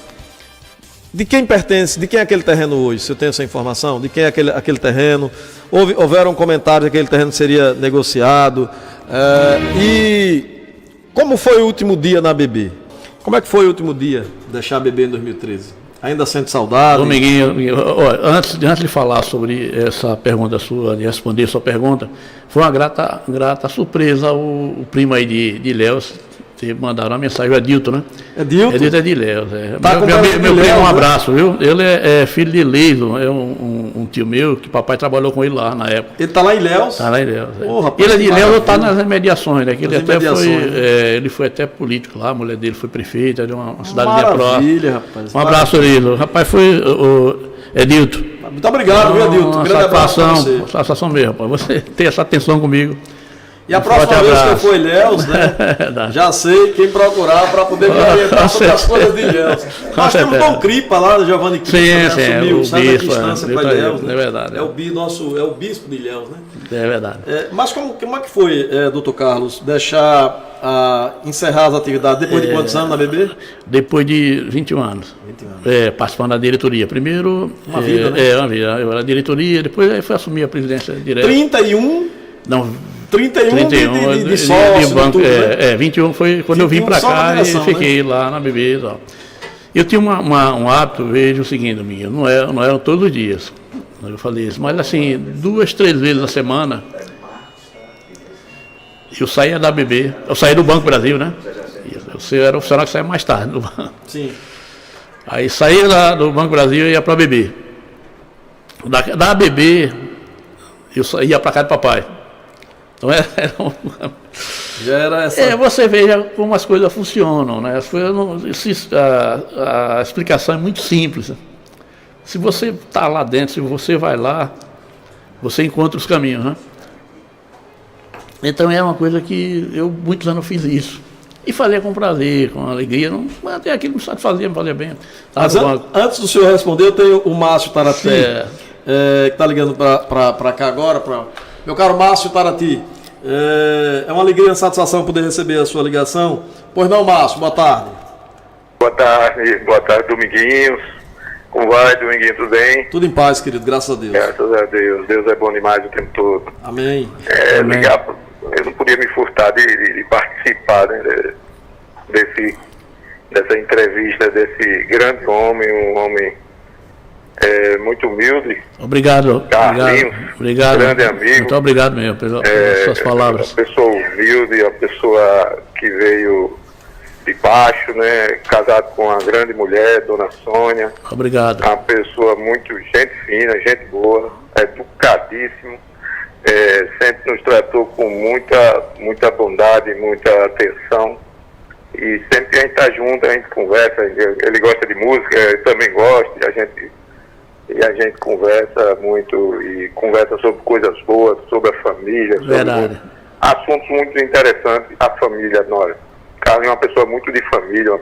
De quem pertence, de quem é aquele terreno hoje? Se eu tenho essa informação, de quem é aquele terreno? Houveram comentários que aquele terreno seria negociado. E como foi o último dia na ABB? Como é que foi o último dia de deixar a ABB em 2013? Ainda sente saudade? Dominguinho, antes de falar sobre essa pergunta sua, de responder a sua pergunta, foi uma grata surpresa o primo aí de Ilhéus. Mandaram uma mensagem, o Edilton, né? Edilton? Edilton é de Ilhéus. Tá meu primo, um abraço, viu? Ele é filho de Leison, é um tio meu, que papai trabalhou com ele lá na época. Ele tá lá em Ilhéus? Está lá em Ilhéus. Rapaz, ele é de Ilhéus ou está nas mediações, né? Que ele, né? Ele foi até político lá, a mulher dele foi prefeita de uma cidade próxima. Maravilha, rapaz. Um abraço, Lilo. Rapaz, foi o Edilton. Muito obrigado, viu, Edilton? Uma satisfação mesmo, rapaz. Você ter essa atenção comigo. E a próxima vez que eu for Ilhéus, né? Já sei quem procurar para poder me orientar sobre as coisas de Ilhéus. Nós temos o Tom Cripa lá, o Giovanni Cripa, assumiu, sai daqui distância para Ilhéus. É verdade. É o bispo de Ilhéus, né? É verdade. Mas como é que foi, doutor Carlos, encerrar as atividades depois de quantos anos na ABB? Depois de 21 anos. 21 anos. Participando da diretoria. Primeiro... Uma vida, né? Uma vida. Eu era diretoria, depois aí fui assumir a presidência direta. 31? Não... 31 de sócio, banco, tudo, né? 21 foi quando eu vim para cá e fiquei, né? Lá na ABB e tal. Eu tinha um hábito, vejo o seguinte, Domingo, não eram todos os dias, eu falei isso, mas assim, 2, 3 vezes na semana, eu saía da ABB, eu saía do Banco Brasil, né? Eu era o funcionário que saía mais tarde do banco. Sim. Aí saía lá do Banco Brasil e ia para a ABB. Da ABB, eu ia para casa do papai. Então já era essa... você veja como as coisas funcionam, né? As coisas a explicação é muito simples. Se você está lá dentro, se você vai lá, você encontra os caminhos, né? Então é uma coisa que eu muitos anos fiz isso. E fazia com prazer, com alegria. Até aquilo não sabe fazer, me valia bem. Mas antes do senhor responder, eu tenho o Márcio Tarati, que está ligando para cá agora. Meu caro Márcio Tarati, é uma alegria e uma satisfação poder receber a sua ligação. Pois não, Márcio, boa tarde. Boa tarde, Dominguinhos. Como vai, Dominguinho, tudo bem? Tudo em paz, querido, graças a Deus. Graças a Deus, Deus é bom demais o tempo todo. Amém. Amém. Eu não podia me furtar de participar, né, dessa entrevista desse grande homem, um homem muito humilde. Obrigado, Carlinhos, obrigado. Grande amigo. Muito obrigado mesmo pelas suas palavras. Uma pessoa humilde, uma pessoa que veio de baixo, né? Casado com uma grande mulher, Dona Sônia. Obrigado. Uma pessoa muito gente fina, gente boa, educadíssimo. Sempre nos tratou com muita bondade, muita atenção. E sempre que a gente está junto, a gente conversa. Ele gosta de música, eu também gosto, e a gente conversa muito e conversa sobre coisas boas, sobre a família, sobre assuntos muito interessantes. A família, nós. Carlos é uma pessoa muito de família, um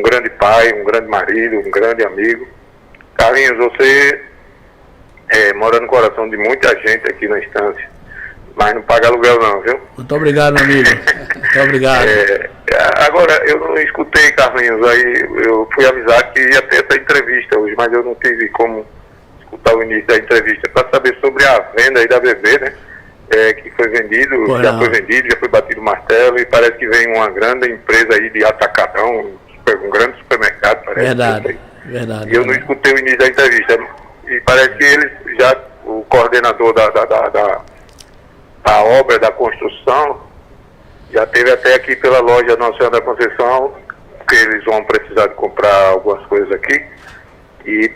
grande pai, um grande marido, um grande amigo. Carlinhos, você mora no coração de muita gente aqui na estância, mas não paga aluguel não, viu? Muito obrigado, meu amigo. Muito obrigado. Agora, eu não escutei, Carlinhos, aí eu fui avisar que ia ter essa entrevista hoje, mas eu não tive como escutar o início da entrevista para saber sobre a venda aí da ABB, né? Que foi vendido, já foi batido o martelo e parece que vem uma grande empresa aí de atacadão, um grande supermercado, parece. Verdade. E eu não escutei o início da entrevista. E parece que o coordenador da obra, da construção, já esteve até aqui pela loja Nossa Senhora da Conceição, porque eles vão precisar de comprar algumas coisas aqui. E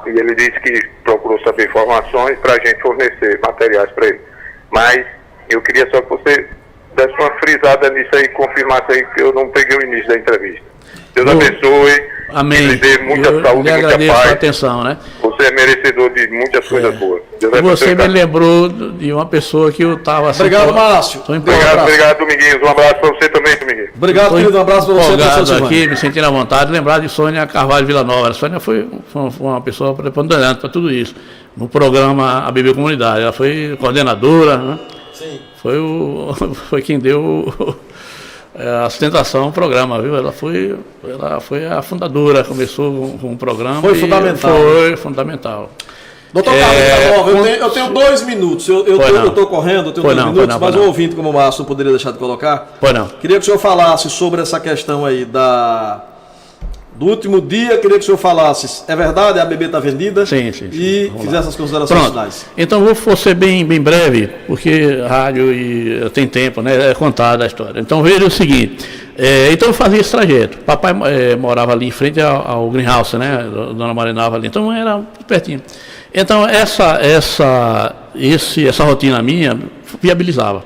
ele disse que procurou saber informações para a gente fornecer materiais para ele. Mas eu queria só que você desse uma frisada nisso aí, confirmasse aí, que eu não peguei o início da entrevista. Deus abençoe. Amém. Que lhe dê muita saúde e muita paz. Atenção, né? O Você é merecedor de muitas coisas boas. Você me lembrou de uma pessoa que eu estava... Assim, obrigado, Márcio. Obrigado, Dominguinhos. Um abraço para você também, Dominguinhos. Obrigado, querido. Um abraço para você, professor aqui, me sentindo à vontade, lembrar de Sônia Carvalho Villanova. A Sônia foi uma pessoa preponderante para tudo isso. No programa ABB Comunidade. Ela foi coordenadora, né? Sim. Foi quem deu a sustentação ao programa, viu? Ela foi a fundadora, começou com o programa. Foi fundamental. Foi fundamental. Doutor Carlos, eu tenho 2 minutos. Eu estou correndo, eu tenho 2 minutos, mas o ouvinte, como o Márcio, não poderia deixar de colocar. Pois não. Queria que o senhor falasse sobre essa questão aí do último dia. Queria que o senhor falasse, é verdade, a ABB está vendida? Sim. E fizesse as considerações finais. Então vou ser bem breve, porque rádio tem tempo, né? É contada a história. Então veja o seguinte, então eu fazia esse trajeto. Papai morava ali em frente ao Greenhouse, né? Dona Marinava ali, então era pertinho. Então essa rotina minha viabilizava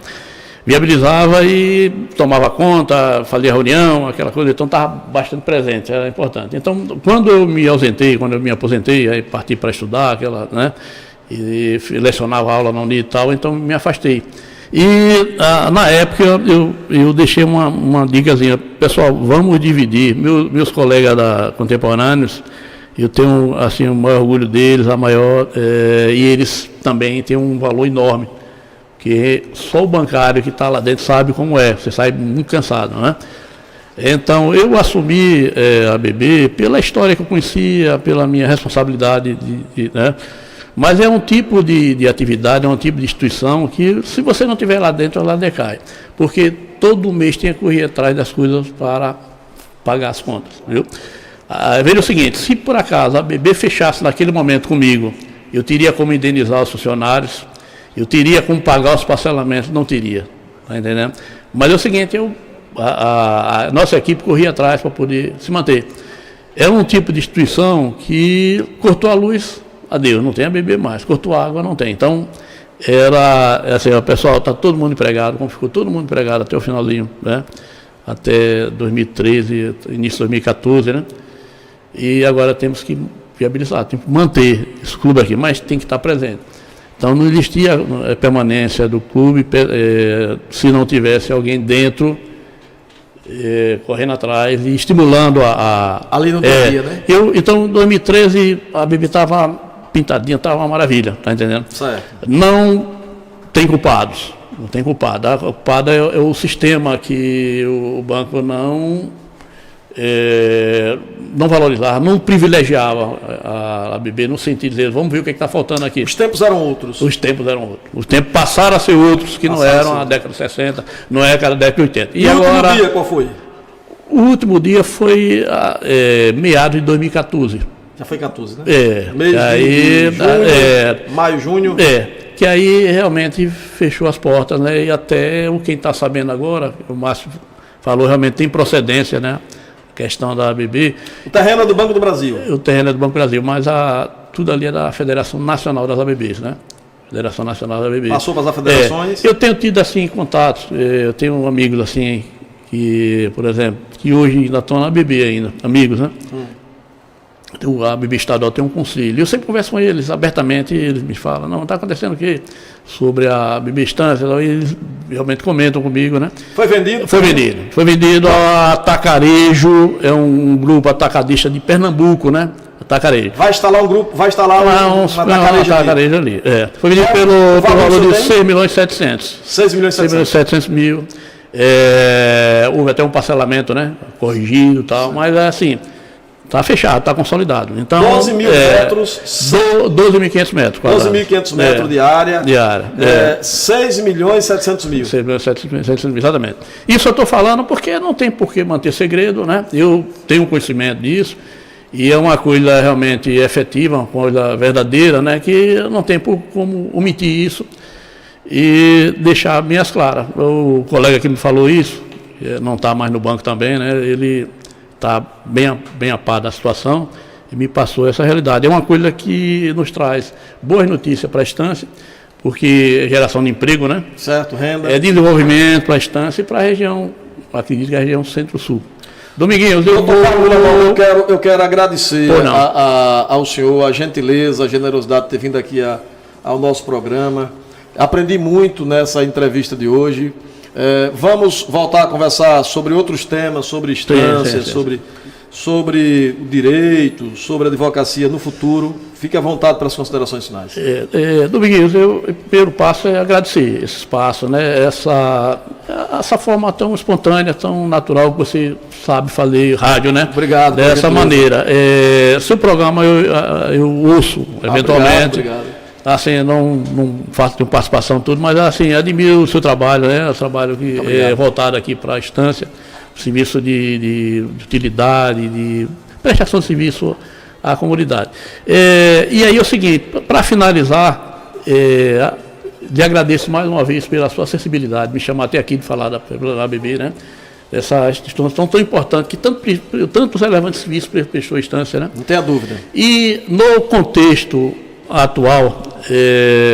e tomava conta, fazia reunião, aquela coisa, então estava bastante presente, era importante. Então, quando eu me aposentei, aí parti para estudar, né, e lecionava aula na Uni e tal, então me afastei. E na época eu deixei uma dicasinha, pessoal, vamos dividir, meus colegas contemporâneos, eu tenho assim, o maior orgulho deles, e eles também têm um valor enorme, que só o bancário que está lá dentro sabe como é, você sai muito cansado, né? Então, eu assumi a ABB pela história que eu conhecia, pela minha responsabilidade, né? Mas é um tipo de atividade, é um tipo de instituição que, se você não estiver lá dentro, ela decai. Porque todo mês tem que correr atrás das coisas para pagar as contas, viu? Veja o seguinte, se por acaso a ABB fechasse naquele momento comigo, eu teria como indenizar os funcionários, eu teria como pagar os parcelamentos, não teria, tá entendendo? Mas é o seguinte, a nossa equipe corria atrás para poder se manter. Era um tipo de instituição que cortou a luz, adeus, não tem ABB mais, cortou a água, não tem. Então, era assim, o pessoal, está todo mundo empregado, como ficou todo mundo empregado até o finalzinho, né? Até 2013, início de 2014, né? E agora temos que viabilizar, temos que manter esse clube aqui, mas tem que estar presente. Então não existia permanência do clube se não tivesse alguém dentro correndo atrás e estimulando ali no dia, né? Então em 2013 a ABB estava pintadinha, estava uma maravilha, tá entendendo? Certo. Não tem culpados, não tem culpado. A culpada é o sistema que o banco não valorizava, não privilegiava a ABB no sentido de dizer, vamos ver o que está faltando aqui. Os tempos eram outros. Os tempos eram outros. Os tempos passaram a ser outros, que não eram a década de 60, não é a década de 80. E agora, o último dia qual foi? O último dia foi meados de 2014. Já foi 14, né? Mês de junho, maio, junho. Que aí realmente fechou as portas, né? E até quem está sabendo agora, o Márcio falou, realmente tem procedência, né? Questão da ABB. O terreno é do Banco do Brasil. O terreno é do Banco do Brasil, mas tudo ali é da Federação Nacional das ABBs, né? Federação Nacional das ABBs. Passou para as federações? Eu tenho tido, assim, contatos, eu tenho amigos, assim, que, por exemplo, que hoje ainda estão na ABB ainda, amigos, né? A ABB estadual tem um conselho. Eu sempre converso com eles abertamente, e eles me falam, não, está acontecendo o quê? Sobre a ABB Estância, e eles realmente comentam comigo, né? Foi vendido? Foi vendido a Atacarejo, é um grupo atacadista de Pernambuco, né? Atacarejo. Vai instalar um grupo, vai instalar um Atacarejo ali. Foi vendido pelo valor de 6 milhões e 700. 6 milhões e 700 mil. Houve até um parcelamento, né? Corrigido e tal, mas é assim... Está fechado, está consolidado. Então, 12 mil metros. 12.500 metros. 12.500 metros de área. 6 milhões e 700 mil. 6 milhões e 700 mil, exatamente. Isso eu estou falando porque não tem por que manter segredo, né? Eu tenho conhecimento disso e é uma coisa realmente efetiva, uma coisa verdadeira, né? Que não tem como omitir isso e deixar bem as claras. O colega que me falou isso, não está mais no banco também, né? Ele está bem a par da situação e me passou essa realidade. É uma coisa que nos traz boas notícias para a estância, porque é geração de emprego, né? Certo, renda. É desenvolvimento para a estância e para a região, acredito que é a região centro-sul. Dominguinhos, eu quero agradecer ao senhor a gentileza, a generosidade de ter vindo aqui ao nosso programa. Aprendi muito nessa entrevista de hoje. Vamos voltar a conversar sobre outros temas, sobre instância, sobre o direito, sobre a advocacia no futuro. Fique à vontade para as considerações finais. Dominguinhos, o primeiro passo é agradecer esse espaço, né? Essa forma tão espontânea, tão natural que você sabe fazer rádio, né? Obrigado. Dessa maneira. Seu programa eu ouço, eventualmente. Obrigado. Assim, não faço participação tudo, mas assim, admiro o seu trabalho, né? O trabalho que é voltado aqui para a instância, serviço de utilidade, de prestação de serviço à comunidade. E aí é o seguinte, para finalizar, lhe agradeço mais uma vez pela sua acessibilidade, me chamar até aqui de falar da ABB, né? Essa instituição tão importante, que tantos relevantes serviços prestou a instância, né? Não tenha dúvida. E no contexto atual,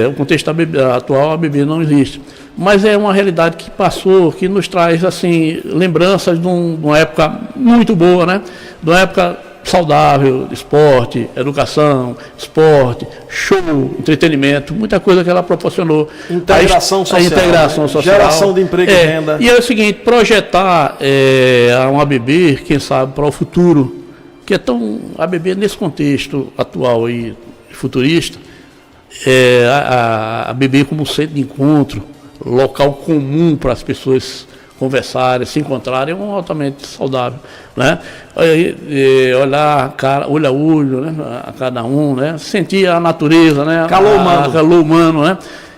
o contexto atual, a ABB não existe. Mas é uma realidade que passou, que nos traz assim, lembranças de uma época muito boa, né? De uma época saudável, esporte, educação, esporte, show, entretenimento, muita coisa que ela proporcionou. Integração social. A integração social. Geração de emprego e renda. E é o seguinte, projetar uma ABB, quem sabe, para o futuro, que é tão... A ABB nesse contexto atual aí, futurista, a ABB como centro de encontro, local comum para as pessoas conversarem, se encontrarem, é um altamente saudável, né? Olhar olho a olho, né? A cada um, né? Sentir a natureza, né? Calor humano, né?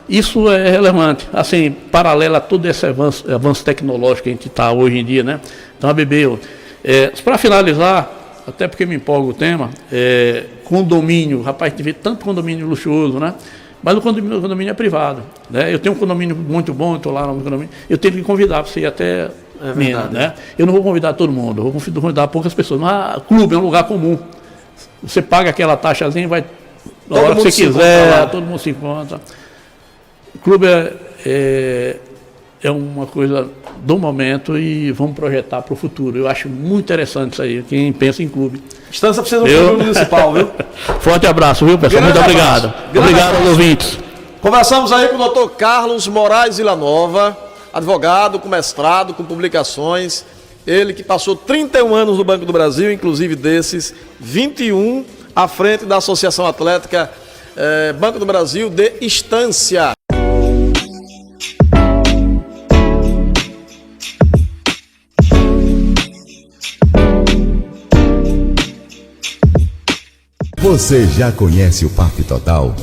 Isso é relevante, assim, paralelo a todo esse avanço tecnológico que a gente está hoje em dia, né? Então a ABB, para finalizar, até porque me empolga o tema, condomínio, rapaz, a gente vê tanto condomínio luxuoso, né? Mas o condomínio é privado, né? Eu tenho um condomínio muito bom, estou lá no condomínio, eu tenho que convidar você ir até Minas, né? Eu não vou convidar todo mundo, eu vou convidar poucas pessoas, mas clube é um lugar comum. Você paga aquela taxazinha, vai na hora que você quiser, todo mundo se encontra. O clube é uma coisa do momento e vamos projetar para o futuro. Eu acho muito interessante isso aí, quem pensa em clube. Instância precisa de um clube municipal, viu? Forte abraço, viu, pessoal? Muito obrigado. Obrigado aos ouvintes. Conversamos aí com o doutor Carlos Moraes Villanova, advogado, com mestrado, com publicações. Ele que passou 31 anos no Banco do Brasil, inclusive desses 21 à frente da Associação Atlética Banco do Brasil de Instância. Você já conhece o PAF Total?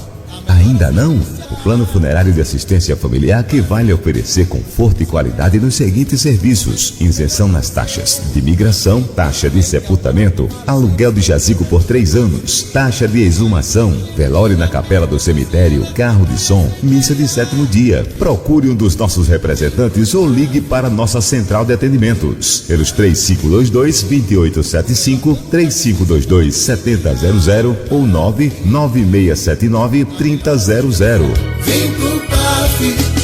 Ainda não? O Plano Funerário de Assistência Familiar que vai lhe oferecer conforto e qualidade nos seguintes serviços: isenção nas taxas de migração, taxa de sepultamento, aluguel de jazigo por 3 anos, taxa de exumação, velório na capela do cemitério, carro de som, missa de 7º dia. Procure um dos nossos representantes ou ligue para nossa central de atendimentos pelos 3522-2875, 3522-7000 ou 99679-3000. Vem pro PAF.